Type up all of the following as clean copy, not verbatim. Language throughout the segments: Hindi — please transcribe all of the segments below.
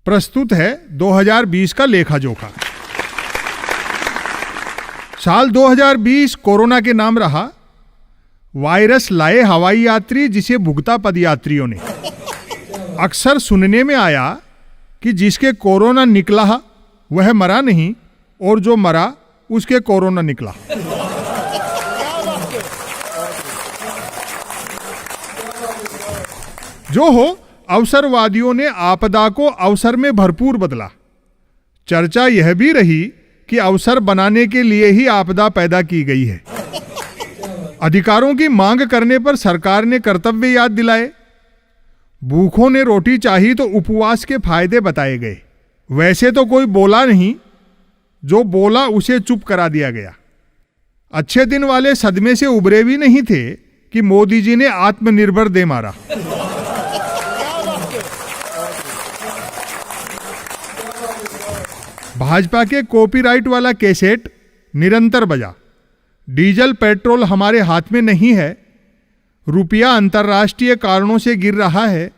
प्रस्तुत है 2020 का लेखा जोखा। साल 2020 कोरोना के नाम रहा। वायरस लाए हवाई यात्री जिसे भुगता पदयात्रियों ने। अक्सर सुनने में आया कि जिसके कोरोना निकला वह मरा नहीं और जो मरा उसके कोरोना निकला। जो हो, अवसरवादियों ने आपदा को अवसर में भरपूर बदला। चर्चा यह भी रही कि अवसर बनाने के लिए ही आपदा पैदा की गई है। अधिकारों की मांग करने पर सरकार ने कर्तव्य याद दिलाए। भूखों ने रोटी चाही तो उपवास के फायदे बताए गए। वैसे तो कोई बोला नहीं, जो बोला उसे चुप करा दिया गया। अच्छे दिन वाले सदमे से उबरे भी नहीं थे कि मोदी जी ने आत्मनिर्भर दे मारा। भाजपा के कॉपीराइट वाला कैसेट निरंतर बजा। डीजल पेट्रोल हमारे हाथ में नहीं है, रुपया अंतर्राष्ट्रीय कारणों से गिर रहा है।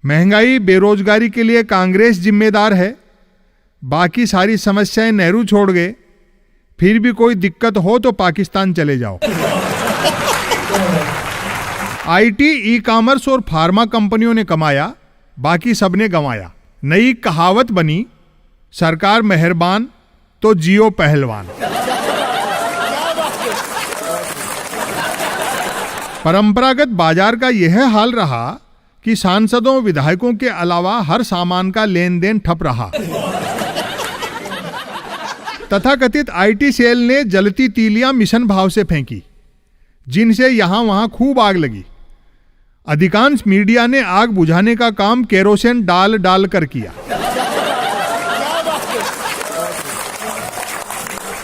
महंगाई बेरोजगारी के लिए कांग्रेस जिम्मेदार है, बाकी सारी समस्याएं नेहरू छोड़ गए। फिर भी कोई दिक्कत हो तो पाकिस्तान चले जाओ। आईटी, ई कॉमर्स और फार्मा कंपनियों ने कमाया, बाकी सबने गंवाया। नई कहावत बनी, सरकार मेहरबान तो जियो पहलवान। परंपरागत बाजार का यह हाल रहा कि सांसदों विधायकों के अलावा हर सामान का लेन देन ठप रहा। तथाकथित आईटी सेल ने जलती तीलियां मिशन भाव से फेंकी, जिनसे यहां वहां खूब आग लगी। अधिकांश मीडिया ने आग बुझाने का काम केरोसिन डाल डाल कर किया।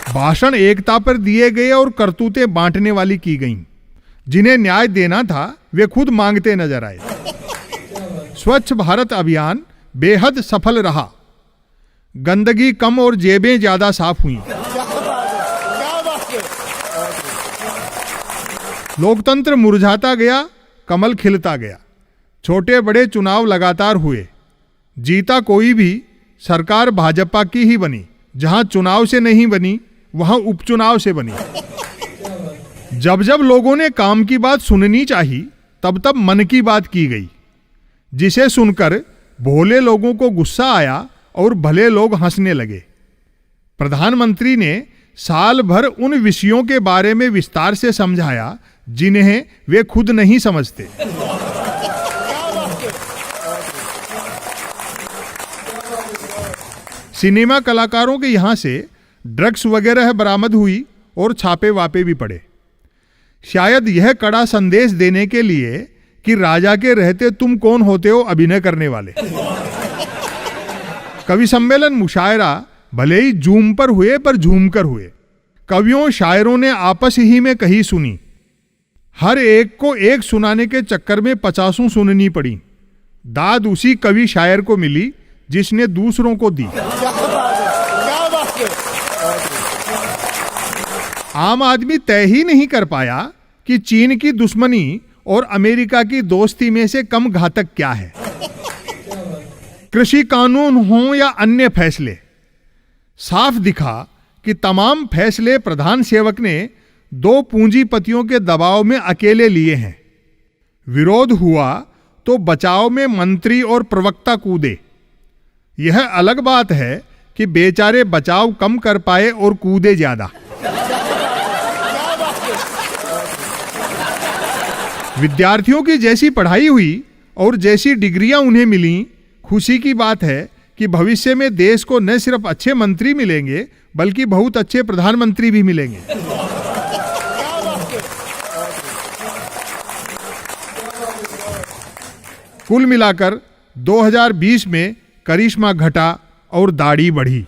भाषण एकता पर दिए गए और करतूतें बांटने वाली की गईं। जिन्हें न्याय देना था वे खुद मांगते नजर आए। स्वच्छ भारत अभियान बेहद सफल रहा। गंदगी कम और जेबें ज्यादा साफ हुई। लोकतंत्र मुरझाता गया, कमल खिलता गया। छोटे बड़े चुनाव लगातार हुए। जीता कोई भी, सरकार भाजपा की ही बनी। जहां चुनाव से नहीं बनी वहां उपचुनाव से बनी। जब जब लोगों ने काम की बात सुननी चाहिए, तब तब मन की बात की गई, जिसे सुनकर भोले लोगों को गुस्सा आया और भले लोग हंसने लगे। प्रधानमंत्री ने साल भर उन विषयों के बारे में विस्तार से समझाया जिन्हें वे खुद नहीं समझते। सिनेमा कलाकारों के यहां से ड्रग्स वगैरह बरामद हुई और छापे वापे भी पड़े। शायद यह कड़ा संदेश देने के लिए कि राजा के रहते तुम कौन होते हो अभिनय करने वाले। कवि सम्मेलन मुशायरा भले ही जूम पर हुए पर झूम कर हुए। कवियों शायरों ने आपस ही में कही सुनी। हर एक को एक सुनाने के चक्कर में 50 सुननी पड़ी। दाद उसी कवि शायर को मिली जिसने दूसरों को दी। आम आदमी तय ही नहीं कर पाया कि चीन की दुश्मनी और अमेरिका की दोस्ती में से कम घातक क्या है। कृषि कानून हो या अन्य फैसले, साफ दिखा कि तमाम फैसले प्रधान सेवक ने 2 पूंजीपतियों के दबाव में अकेले लिए हैं। विरोध हुआ तो बचाव में मंत्री और प्रवक्ता कूदे। यह अलग बात है कि बेचारे बचाव कम कर पाए और कूदे ज्यादा। विद्यार्थियों की जैसी पढ़ाई हुई और जैसी डिग्रियां उन्हें मिली, खुशी की बात है कि भविष्य में देश को न सिर्फ अच्छे मंत्री मिलेंगे बल्कि बहुत अच्छे प्रधानमंत्री भी मिलेंगे। कुल मिलाकर 2020 में करिश्मा घटा और दाढ़ी बढ़ी।